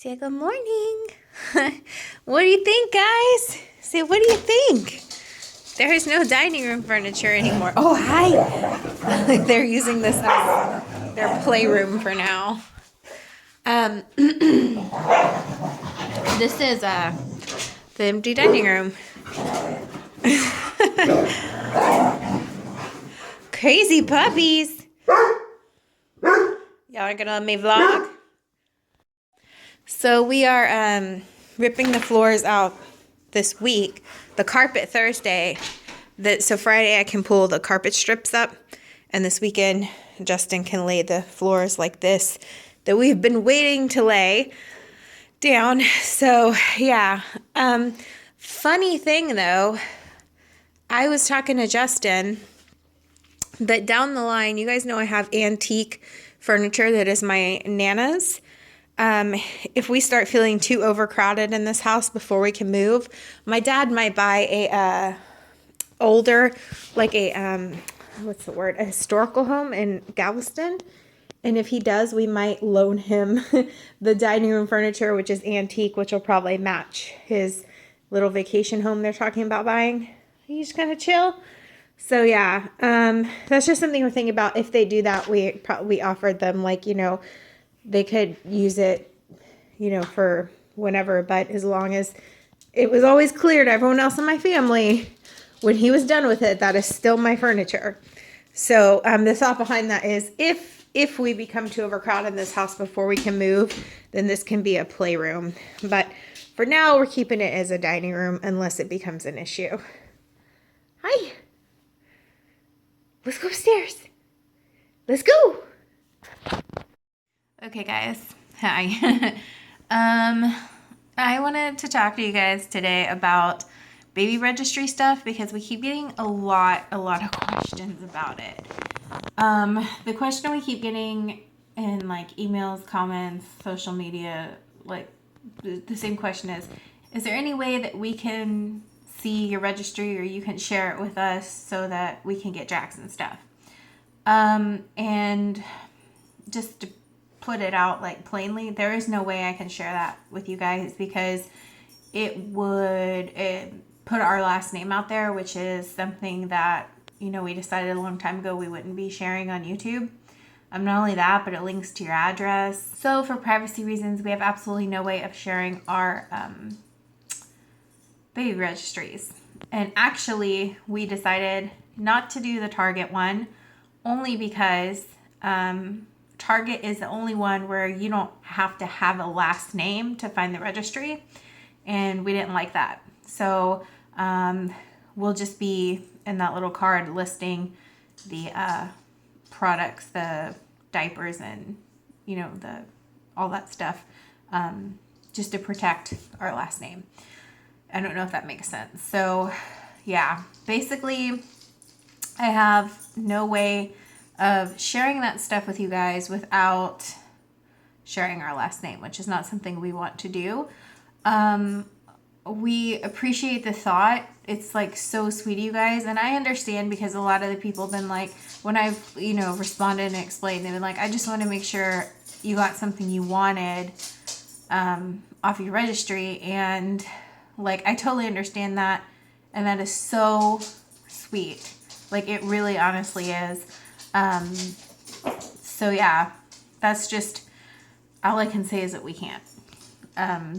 Say good morning. What do you think, guys? Say, what do you think? There is no dining room furniture anymore. Oh, hi. They're using this as their playroom for now. This is the empty dining room. Crazy puppies. Y'all are gonna let me vlog? So we are ripping the floors out this week. The carpet Thursday. So Friday I can pull the carpet strips up. And this weekend Justin can lay the floors like this that we've been waiting to lay down. So yeah. Funny thing though, I was talking to Justin that down the line, you guys know I have antique furniture that is my Nana's. If we start feeling too overcrowded in this house before we can move, my dad might buy a older, like a what's the word, a historical home in Galveston. And if he does, we might loan him the dining room furniture, which is antique, which will probably match his little vacation home they're talking about buying. He's kind of chill. So yeah, that's just something we're thinking about. If they do that, we offered them, like, they could use it, for whenever, but as long as it was always clear to everyone else in my family when he was done with it, that is still my furniture. So the thought behind that is if we become too overcrowded in this house before we can move, then this can be a playroom. But for now, we're keeping it as a dining room unless it becomes an issue. Hi. Let's go upstairs. Let's go. Okay, guys. Hi. I wanted to talk to you guys today about baby registry stuff because we keep getting a lot of questions about it. The question we keep getting in like emails, comments, social media, like the same question is there any way that we can see your registry or you can share it with us so that we can get Jackson stuff? And just to put it out like plainly, there is no way I can share that with you guys because it would put our last name out there, which is something that, we decided a long time ago we wouldn't be sharing on YouTube. Not only that, but it links to your address. So for privacy reasons, we have absolutely no way of sharing our baby registries. And actually, we decided not to do the Target one only because Target is the only one where you don't have to have a last name to find the registry. And we didn't like that. So we'll just be in that little card listing the products, the diapers and, all that stuff, just to protect our last name. I don't know if that makes sense. So yeah, basically I have no way of sharing that stuff with you guys without sharing our last name, which is not something we want to do. We appreciate the thought. It's like so sweet of you guys. And I understand because a lot of the people have been like, when I've, responded and explained, they've been like, I just want to make sure you got something you wanted off your registry. And like, I totally understand that. And that is so sweet. Like, it really honestly is. So yeah, that's just all I can say is that we can't.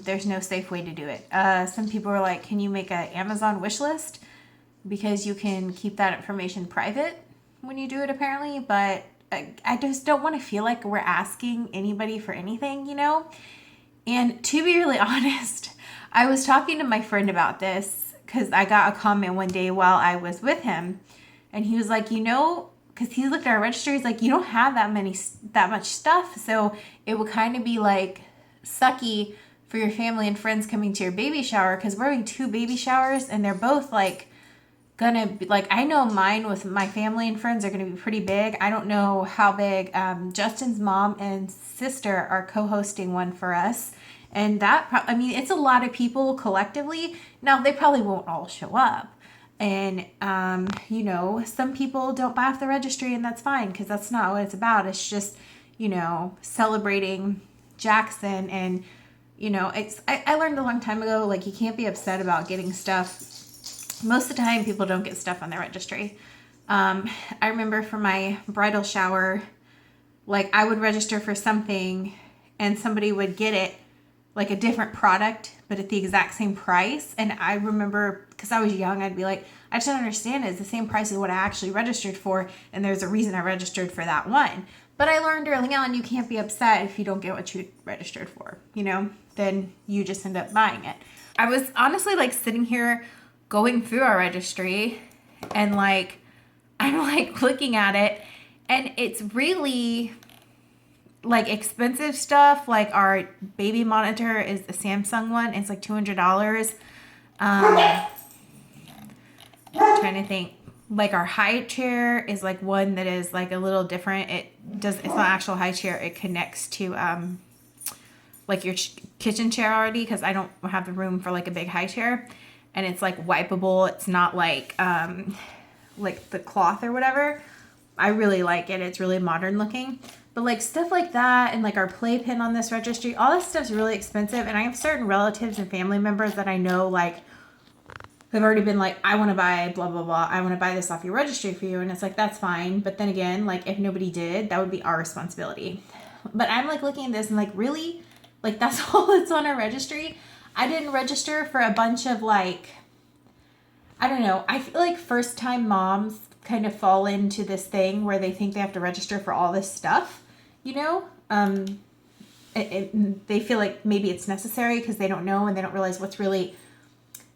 There's no safe way to do it. Some people are like, can you make an Amazon wish list? Because you can keep that information private when you do it, apparently. But I just don't want to feel like we're asking anybody for anything, And to be really honest, I was talking to my friend about this because I got a comment one day while I was with him. And he was like, because he looked at our registry, he's like, you don't have that much stuff. So it would kind of be like sucky for your family and friends coming to your baby shower, because we're having 2 baby showers and they're both like gonna be like, I know mine with my family and friends are gonna be pretty big. I don't know how big. Justin's mom and sister are co-hosting one for us, and that it's a lot of people collectively. Now they probably won't all show up, and some people don't buy off the registry, and that's fine because that's not what it's about. It's just celebrating Jackson and You know, I learned a long time ago, like, you can't be upset about getting stuff. Most of the time, people don't get stuff on their registry. I remember for my bridal shower, like, I would register for something and somebody would get it, like a different product, but at the exact same price. And I remember, because I was young, I'd be like, I just don't understand. It's the same price as what I actually registered for, and there's a reason I registered for that one. But I learned early on, you can't be upset if you don't get what you registered for, you know? Then you just end up buying it. I was honestly, like, sitting here going through our registry, and, like, I'm, like, looking at it, and it's really, like, expensive stuff. Like, our baby monitor is the Samsung one. It's like $200. Trying to think. Like, our high chair is like one that is like a little different. It's not actual high chair. It connects to like your kitchen chair already, because I don't have the room for like a big high chair, and it's like wipeable. It's not like the cloth or whatever. I really like it. It's really modern looking. But like stuff like that, and like our playpen on this registry, all this stuff's really expensive. And I have certain relatives and family members that I know, like, have already been like, I want to buy blah, blah, blah. I want to buy this off your registry for you. And it's like, that's fine. But then again, like, if nobody did, that would be our responsibility. But I'm like looking at this and like, really? Like, that's all that's on our registry? I didn't register for a bunch of, like, I don't know. I feel like first time moms kind of fall into this thing where they think they have to register for all this stuff, you know? They feel like maybe it's necessary because they don't know, and they don't realize what's really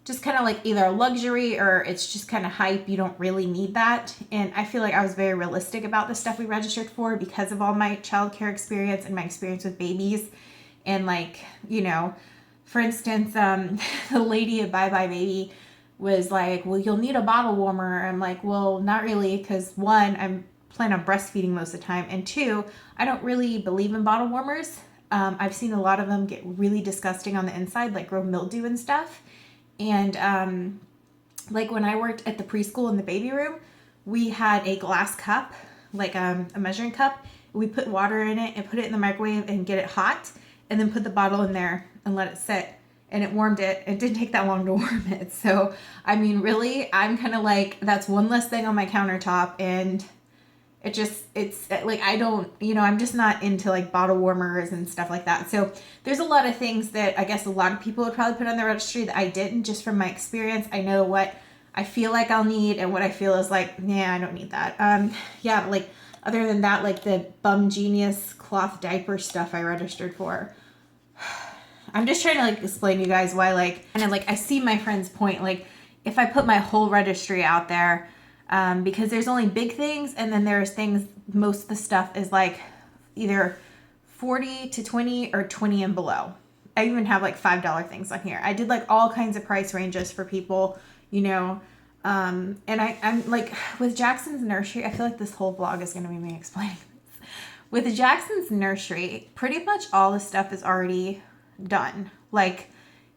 just kind of like either a luxury or it's just kind of hype. You don't really need that. And I feel like I was very realistic about the stuff we registered for because of all my childcare experience and my experience with babies. And, like, you know, for instance, the lady at Bye Bye Baby was like, well, you'll need a bottle warmer. I'm like, well, not really, because one, I'm planning on breastfeeding most of the time, and two, I don't really believe in bottle warmers. I've seen a lot of them get really disgusting on the inside, like grow mildew and stuff. And like when I worked at the preschool in the baby room, we had a glass cup, like a measuring cup. We put water in it and put it in the microwave and get it hot, and then put the bottle in there and let it sit. And it warmed it. It didn't take that long to warm it. So, I mean, really, I'm kind of like, that's one less thing on my countertop. And it's like, I don't, you know, I'm just not into like bottle warmers and stuff like that. So there's a lot of things that I guess a lot of people would probably put on their registry that I didn't, just from my experience. I know what I feel like I'll need and what I feel is like, yeah, I don't need that. Yeah, but like other than that, like the Bum Genius cloth diaper stuff I registered for. I'm just trying to like explain to you guys why, like, and like I see my friend's point, like if I put my whole registry out there, because there's only big things, and then there's things, most of the stuff is like either 40 to 20 or 20 and below. I even have like $5 things on here. I did like all kinds of price ranges for people, you know. And I'm like, with Jackson's Nursery, I feel like this whole vlog is going to be me explaining this. With Jackson's Nursery, pretty much all the stuff is already done. Like,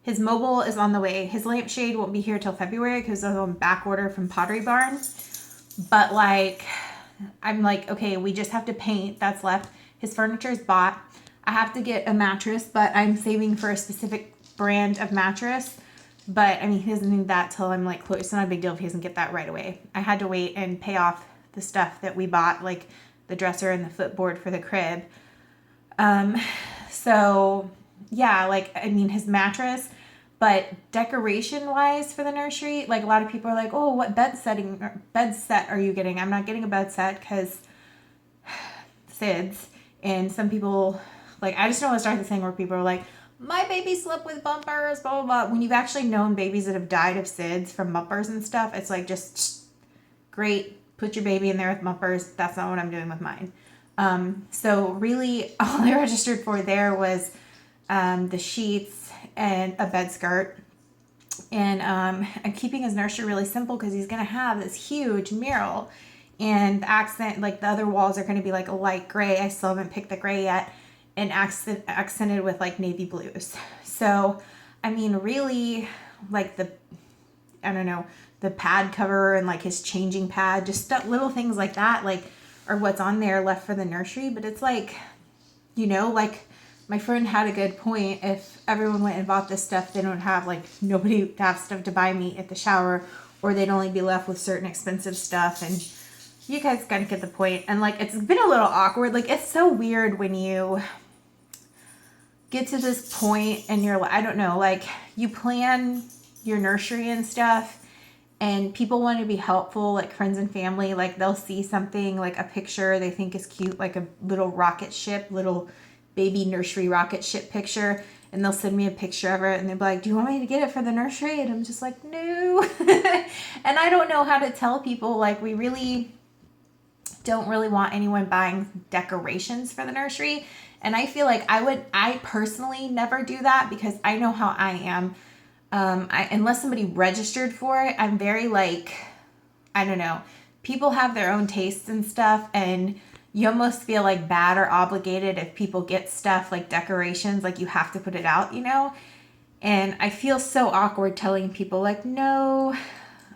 his mobile is on the way. His lampshade won't be here till February because it's on back order from Pottery Barn. But like, I'm like, okay, we just have to paint. That's left. His furniture is bought. I have to get a mattress, but I'm saving for a specific brand of mattress. But I mean, he doesn't need that till I'm like close. It's not a big deal if he doesn't get that right away. I had to wait and pay off the stuff that we bought, like the dresser and the footboard for the crib. So yeah, like, I mean, his mattress. But decoration-wise for the nursery, like a lot of people are like, oh, what bed set are you getting? I'm not getting a bed set because SIDS. And some people, like, I just don't want to start the thing where people are like, my baby slept with bumpers, blah, blah, blah. When you've actually known babies that have died of SIDS from bumpers and stuff, it's like, just great, put your baby in there with bumpers. That's not what I'm doing with mine. So really, all I registered for there was the sheets and a bed skirt. And I'm keeping his nursery really simple because he's going to have this huge mural. And the accent, like the other walls are going to be like a light gray. I still haven't picked the gray yet. And accented with like navy blues. So, I mean, really, like the pad cover and like his changing pad, just little things like that, like, are what's on there left for the nursery. But it's like, you know, like my friend had a good point. If everyone went and bought this stuff, they don't have like nobody to have stuff to buy me at the shower, or they'd only be left with certain expensive stuff. And you guys kind of get the point. And like, it's been a little awkward. Like, it's so weird when you get to this point and you're like, I don't know, like you plan your nursery and stuff and people want to be helpful, like friends and family, like they'll see something like a picture they think is cute, like a little rocket ship, little baby nursery rocket ship picture, and they'll send me a picture of it and they'll be like, do you want me to get it for the nursery? And I'm just like, no. And I don't know how to tell people, like, we really don't really want anyone buying decorations for the nursery. And I feel like I personally never do that because I know how I am. Unless somebody registered for it, I'm very like, I don't know, people have their own tastes and stuff, and you almost feel like bad or obligated if people get stuff like decorations, like you have to put it out, you know? And I feel so awkward telling people like, no.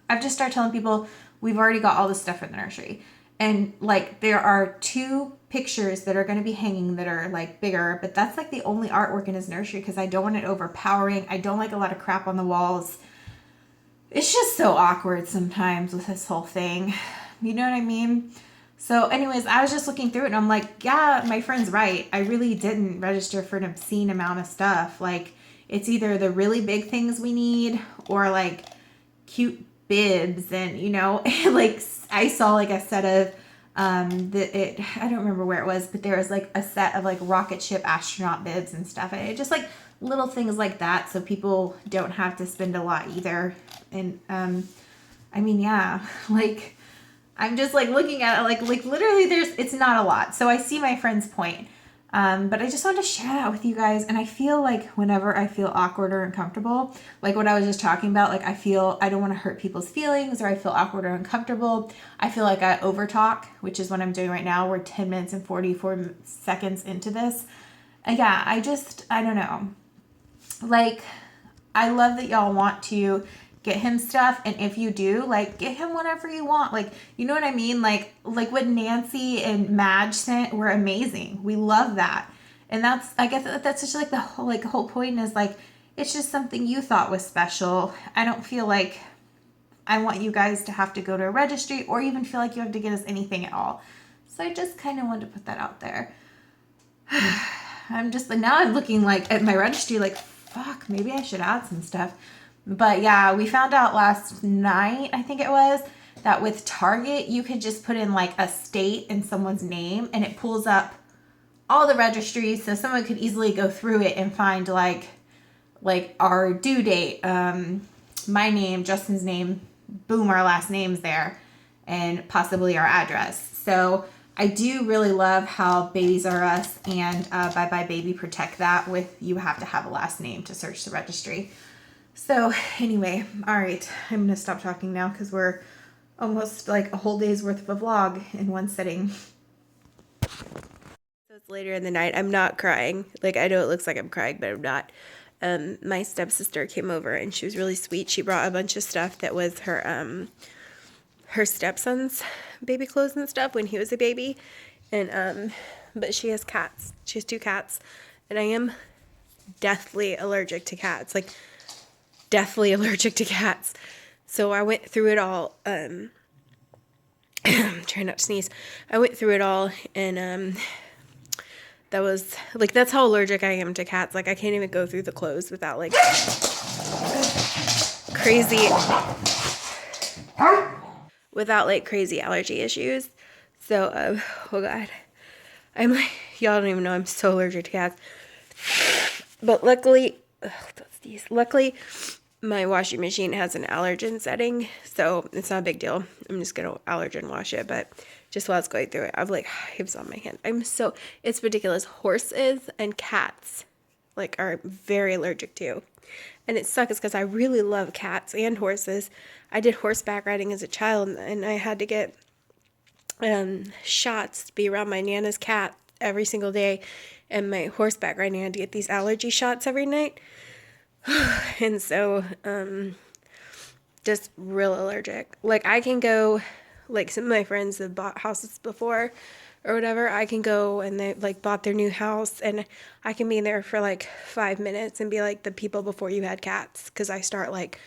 I've just started telling people we've already got all this stuff for the nursery. And like there are 2 pictures that are going to be hanging that are like bigger, but that's like the only artwork in his nursery because I don't want it overpowering. I don't like a lot of crap on the walls. It's just so awkward sometimes with this whole thing. You know what I mean? So anyways, I was just looking through it and I'm like, yeah, my friend's right. I really didn't register for an obscene amount of stuff. Like it's either the really big things we need or like cute bibs and, you know, like I saw like a set of I don't remember where it was, but there was like a set of like rocket ship astronaut bibs and stuff. And it just like little things like that so people don't have to spend a lot either. And I mean, yeah, like I'm just like looking at it like literally it's not a lot. So I see my friend's point. But I just wanted to share that with you guys. And I feel like whenever I feel awkward or uncomfortable, like what I was just talking about, like I don't want to hurt people's feelings or I feel awkward or uncomfortable. I feel like I overtalk, which is what I'm doing right now. We're 10 minutes and 44 seconds into this. Yeah, I don't know. Like, I love that y'all want to get him stuff, and if you do, like, get him whatever you want. Like, you know what I mean? Like what Nancy and Madge sent were amazing. We love that. And I guess that's just like the whole point is like, it's just something you thought was special. I don't feel like I want you guys to have to go to a registry or even feel like you have to get us anything at all. So I just kind of wanted to put that out there. Now I'm looking like at my registry like, fuck, maybe I should add some stuff. But yeah, we found out last night, I think it was, that with Target, you could just put in like a state and someone's name and it pulls up all the registries. So someone could easily go through it and find like our due date, my name, Justin's name, boom, our last name's there, and possibly our address. So I do really love how Babies R Us and Bye Bye Baby protect that with you have to have a last name to search the registry. So anyway, all right, I'm going to stop talking now because we're almost like a whole day's worth of a vlog in one sitting. So it's later in the night. I'm not crying. Like, I know it looks like I'm crying, but I'm not. My stepsister came over and she was really sweet. She brought a bunch of stuff that was her stepson's baby clothes and stuff when he was a baby. And but she has cats. She has 2 cats. And I am deathly allergic to cats. Like, deathly allergic to cats. So I went through it all. I'm trying not to sneeze. I went through it all, and that was like, that's how allergic I am to cats. Like, I can't even go through the clothes without like crazy allergy issues. So oh god, I'm like, y'all don't even know I'm so allergic to cats. But luckily my washing machine has an allergen setting, so it's not a big deal. I'm just going to allergen wash it, but just while I was going through it, I have like hives on my hand. It's ridiculous. Horses and cats like are very allergic to. And it sucks because I really love cats and horses. I did horseback riding as a child, and I had to get shots to be around my Nana's cat every single day. And my horseback riding, I had to get these allergy shots every night. And so, just real allergic. Like, I can go, like, some of my friends have bought houses before, or whatever, I can go, and they like bought their new house, and I can be there for like 5 minutes and be like the people before you had cats, because I start like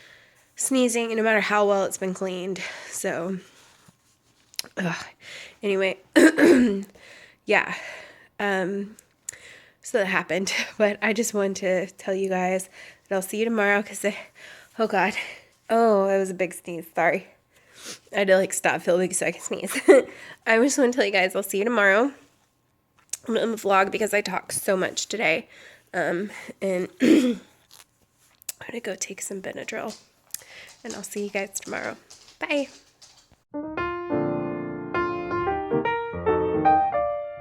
sneezing, and no matter how well it's been cleaned. So anyway, yeah, so that happened. But I just wanted to tell you guys that I'll see you tomorrow, because oh god, oh, that was a big sneeze, sorry. I had to like stop filming so I could sneeze. I just want to tell you guys I'll see you tomorrow. I'm in the vlog because I talked so much today. And I'm gonna go take some Benadryl, and I'll see you guys tomorrow. Bye.